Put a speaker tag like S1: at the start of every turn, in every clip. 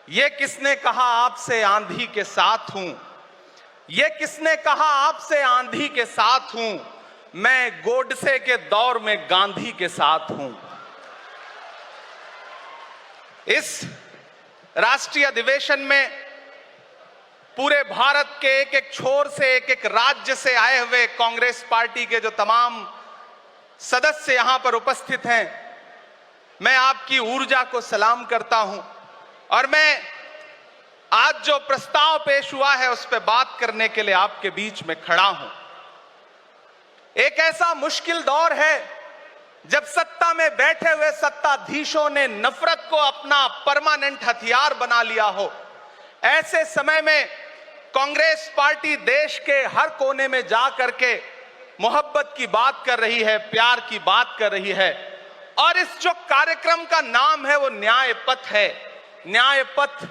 S1: ये किसने कहा आपसे आंधी के साथ हूं? ये किसने कहा आपसे आंधी के साथ हूं? मैं गोडसे के दौर में गांधी के साथ हूं। इस राष्ट्रीय अधिवेशन में पूरे भारत के एक एक छोर से, एक एक राज्य से आए हुए कांग्रेस पार्टी के जो तमाम सदस्य यहां पर उपस्थित हैं, मैं आपकी ऊर्जा को सलाम करता हूं और मैं आज जो प्रस्ताव पेश हुआ है उस पर बात करने के लिए आपके बीच में खड़ा हूं। एक ऐसा मुश्किल दौर है जब सत्ता में बैठे हुए सत्ताधीशों ने नफरत को अपना परमानेंट हथियार बना लिया हो। ऐसे समय में कांग्रेस पार्टी देश के हर कोने में जा करके मोहब्बत की बात कर रही है, प्यार की बात कर रही है। और इस जो कार्यक्रम का नाम है वो न्याय पथ है। न्याय पथ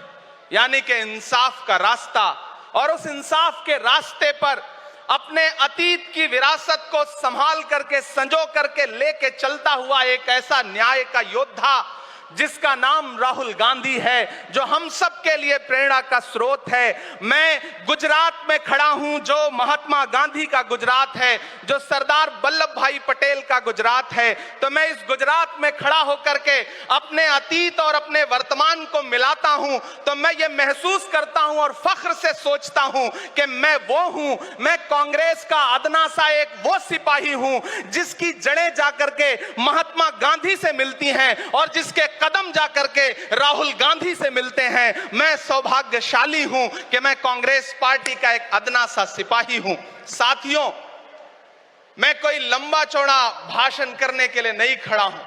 S1: यानी कि इंसाफ का रास्ता। और उस इंसाफ के रास्ते पर अपने अतीत की विरासत को संभाल करके, संजो करके लेके चलता हुआ एक ऐसा न्याय का योद्धा जिसका नाम राहुल गांधी है, जो हम सब के लिए प्रेरणा का स्रोत है। मैं गुजरात में खड़ा हूं, जो महात्मा गांधी का गुजरात है, जो सरदार वल्लभ भाई पटेल का गुजरात है। तो मैं इस गुजरात में खड़ा होकर के अपने अतीत और अपने वर्तमान को मिलाता हूं तो मैं ये महसूस करता हूं और फख्र से सोचता हूं कि मैं वो हूं, मैं कांग्रेस का अदना सा एक वो सिपाही हूं जिसकी जड़ें जाकर के महात्मा गांधी से मिलती हैं और जिसके कदम जाकर के राहुल गांधी से मिलते हैं। मैं सौभाग्यशाली हूं कि मैं कांग्रेस पार्टी का एक अदना सा सिपाही हूं। साथियों, मैं कोई लंबा चौड़ा भाषण करने के लिए नहीं खड़ा हूं,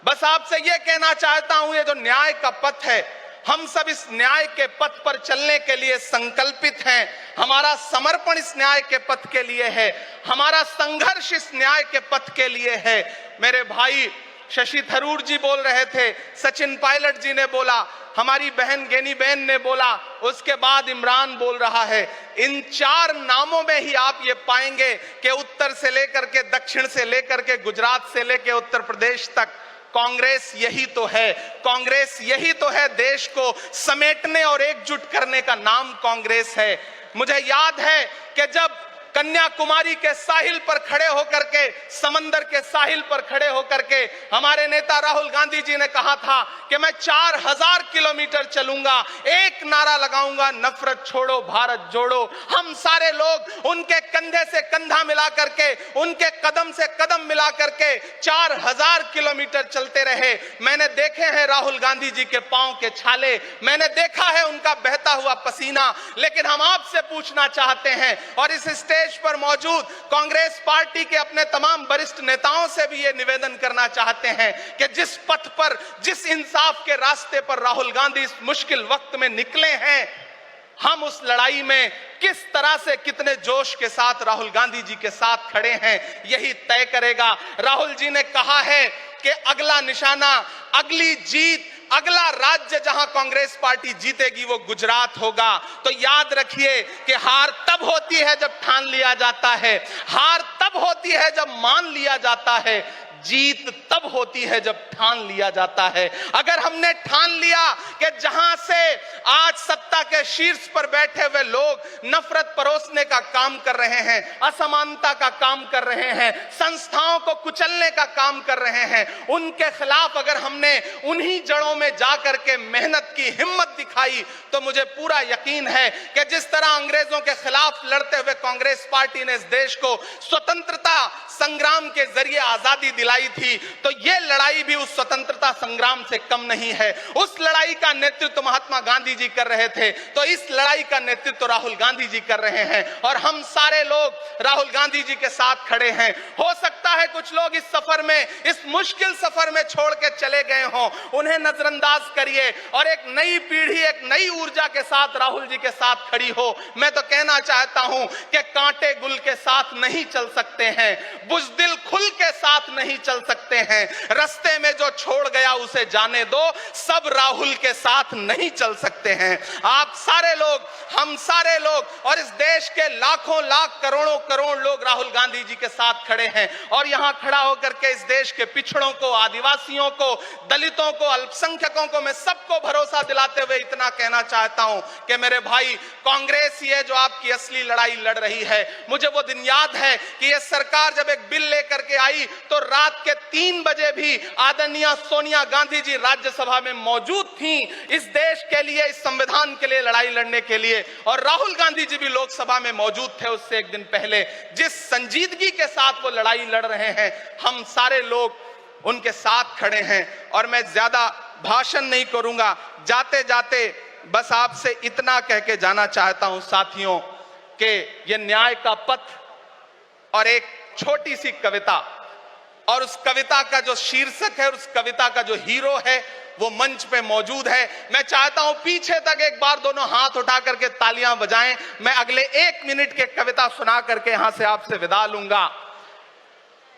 S1: बस आपसे यह कहना चाहता हूं, ये जो न्याय का पथ है, हम सब इस न्याय के पथ पर चलने के लिए संकल्पित हैं। हमारा समर्पण इस न्याय के पथ के लिए है, हमारा संघर्ष इस न्याय के पथ के लिए है। मेरे भाई शशि थरूर जी बोल रहे थे, सचिन पायलट जी ने बोला, हमारी बहन गेनी बहन ने बोला, उसके बाद इमरान बोल रहा है। इन चार नामों में ही आप ये पाएंगे कि उत्तर से लेकर के, दक्षिण से लेकर के, गुजरात से लेकर उत्तर प्रदेश तक कांग्रेस यही तो है। कांग्रेस यही तो है, देश को समेटने और एकजुट करने का नाम कांग्रेस है। मुझे याद है कि जब कन्याकुमारी के साहिल पर खड़े होकर के, समंदर के साहिल पर खड़े होकर के हमारे नेता राहुल गांधी जी ने कहा था कि मैं 4000 किलोमीटर चलूंगा, एक नारा लगाऊंगा, नफरत छोड़ो भारत जोड़ो। हम सारे लोग उनके कंधे से कंधा मिला करके, उनके कदम से कदम मिला करके 4000 किलोमीटर चलते रहे। मैंने देखे हैं राहुल गांधी जी के पांव के छाले, मैंने देखा है उनका बहता हुआ पसीना। लेकिन हम आपसे पूछना चाहते हैं और इस स्टेज पर मौजूद कांग्रेस पार्टी के अपने तमाम वरिष्ठ नेताओं से भी ये निवेदन करना चाहते हैं कि जिस पथ पर, जिस इंसाफ के रास्ते पर राहुल गांधी इस मुश्किल वक्त में निकले हैं, हम उस लड़ाई में किस तरह से, कितने जोश के साथ राहुल गांधी जी के साथ खड़े हैं, यही तय करेगा। राहुल जी ने कहा है कि अगला निशाना, अगली जीत, अगला राज्य जहां कांग्रेस पार्टी जीतेगी वो गुजरात होगा। तो याद रखिए कि हार तब होती है जब ठान लिया जाता है, हार तब होती है जब मान लिया जाता है, जीत तब होती है जब ठान लिया जाता है। अगर हमने ठान लिया कि जहां से आज सत्ता के शीर्ष पर बैठे हुए लोग नफरत परोसने का काम कर रहे हैं, असमानता का काम कर रहे हैं, संस्थाओं को कुचलने का काम कर रहे हैं, उनके खिलाफ अगर हमने उन्हीं जड़ों में जाकर के मेहनत की, हिम्मत दिखाई, तो मुझे पूरा यकीन है कि जिस तरह अंग्रेजों के खिलाफ लड़ते हुए कांग्रेस पार्टी ने इस देश को स्वतंत्रता संग्राम के जरिए आजादी दिलाई थी, तो यह लड़ाई भी उस स्वतंत्रता संग्राम से कम नहीं है। उस लड़ाई का नेतृत्व महात्मा गांधी जी कर रहे थे, तो इस लड़ाई का नेतृत्व राहुल गांधी जी कर रहे हैं और हम सारे लोग राहुल गांधी जी के साथ खड़े हैं। हो सकता है कुछ लोग इस सफर में, इस मुश्किल सफर में छोड़ के चले गए हों, उन्हें नजरअंदाज करिए और एक नई पीढ़ी, एक नई ऊर्जा के साथ राहुल जी के साथ खड़ी हो। मैं तो कहना चाहता हूं कि कांटे गुल के साथ नहीं चल सकते हैं, बुज़दिल खुल के साथ नहीं नहीं चल सकते हैं। रास्ते में जो छोड़ गया उसे जाने दो, सब राहुल के साथ नहीं चल सकते हैं। आप सारे लोग, हम सारे लोग और इस देश के लाखों लाख करोड़ों करोड़ लोग राहुल गांधी जी के साथ खड़े हैं। और यहां खड़ा होकर के इस देश के पिछड़ों को, आदिवासियों को, दलितों को, अल्पसंख्यकों को मैं सबको भरोसा दिलाते हुए इतना कहना चाहता हूं कि मेरे भाई, कांग्रेस ही है जो आपकी असली लड़ाई लड़ रही है। मुझे वो दिन याद है कि ये सरकार जब एक बिल लेकर के आई तो रात के 3 बजे भी आदरणीय सोनिया गांधी जी राज्यसभा में मौजूद थी इस देश के लिए, इस संविधान के लिए लड़ाई लड़ने के लिए। और राहुल गांधी जी भी लोकसभा में मौजूद थे उससे एक दिन पहले। जिस संजीदगी के साथ वो लड़ाई लड़ रहे हैं, हम सारे लोग उनके साथ खड़े हैं। और मैं ज्यादा भाषण नहीं करूंगा, जाते जाते बस आपसे इतना कह के जाना चाहता हूं साथियों कि ये न्याय का पथ और एक छोटी सी कविता, और उस कविता का जो शीर्षक है, उस कविता का जो हीरो है वो मंच पे मौजूद है। मैं चाहता हूं पीछे तक एक बार दोनों हाथ उठा करके तालियां बजाएं। मैं अगले 1 मिनट के कविता सुना करके यहां से आपसे विदा लूंगा।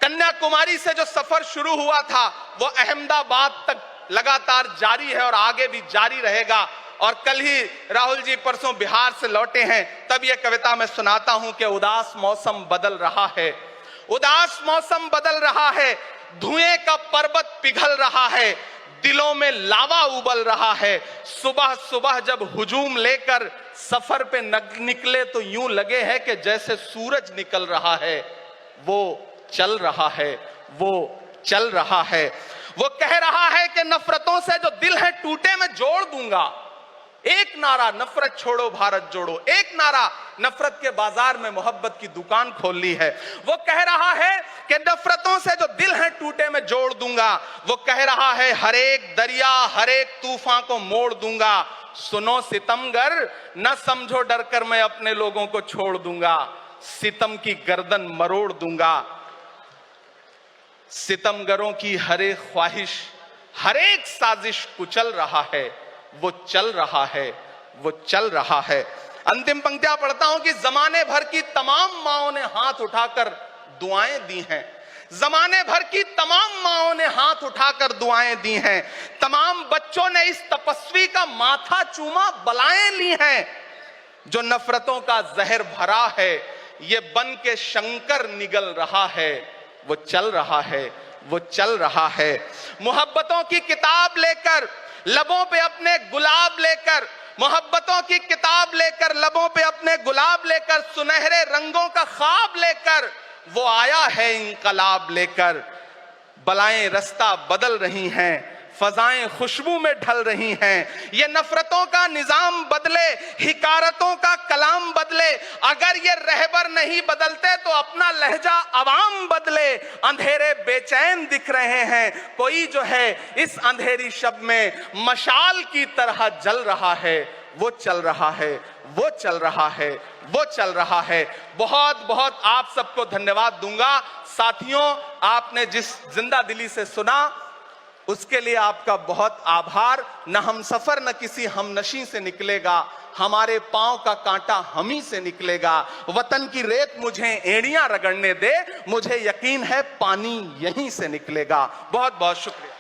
S1: कन्याकुमारी से जो सफर शुरू हुआ था वो अहमदाबाद तक लगातार जारी है और आगे भी जारी रहेगा। और कल ही राहुल जी परसों बिहार से लौटे हैं, तब यह कविता मैं सुनाता हूं कि उदास मौसम बदल रहा है, उदास मौसम बदल रहा है, धुएं का पर्वत पिघल रहा है, दिलों में लावा उबल रहा है। सुबह सुबह जब हुजूम लेकर सफर पे निकले तो यूं लगे है कि जैसे सूरज निकल रहा है। वो चल रहा है, वो चल रहा है। वो कह रहा है कि नफरतों से जो दिल है टूटे मैं जोड़ दूंगा। एक नारा नफरत छोड़ो भारत जोड़ो, एक नारा नफरत के बाजार में मोहब्बत की दुकान खोल ली है। वो कह रहा है कि नफरतों से जो दिल है टूटे मैं जोड़ दूंगा। वो कह रहा है हर एक दरिया हर एक तूफान को मोड़ दूंगा। सुनो सितमगर, न समझो डर कर मैं अपने लोगों को छोड़ दूंगा। सितम की गर्दन मरोड़ दूंगा। सितमगरों की हर एक ख्वाहिश हर एक साजिश कुचल रहा है। वो चल रहा है, वो चल रहा है। अंतिम पंक्तियां पढ़ता हूं कि जमाने भर की तमाम माओं ने हाथ उठाकर दुआएं दी हैं। जमाने भर की तमाम माओं ने हाथ उठाकर दुआएं दी हैं। तमाम बच्चों ने इस तपस्वी का माथा चूमा, बलाएं ली हैं। जो नफरतों का जहर भरा है ये बन के शंकर निगल रहा है। वो चल रहा है, वो चल रहा है। मोहब्बतों की किताब लेकर लबों पे अपने गुलाब लेकर, मोहब्बतों की किताब लेकर लबों पे अपने गुलाब लेकर, सुनहरे रंगों का ख्वाब लेकर वो आया है इंकलाब लेकर। बलाएं रास्ता बदल रही हैं, फजाएं खुशबू में ढल रही हैं। ये नफरतों का निजाम बदले, हिकारतों का कलाम बदले। अगर ये रहबर नहीं बदलते तो अपना लहजा अवाम बदले। अंधेरे बेचैन दिख रहे हैं, कोई जो है इस अंधेरी शब में मशाल की तरह जल रहा है। वो चल रहा है, वो चल रहा है, वो चल रहा है। बहुत बहुत आप सबको धन्यवाद दूंगा। साथियों, आपने जिस जिंदा दिली से सुना उसके लिए आपका बहुत आभार। न हम सफर न किसी हमनशी से निकलेगा, हमारे पांव का कांटा हम ही से निकलेगा। वतन की रेत मुझे एड़ियां रगड़ने दे, मुझे यकीन है पानी यहीं से निकलेगा। बहुत बहुत शुक्रिया।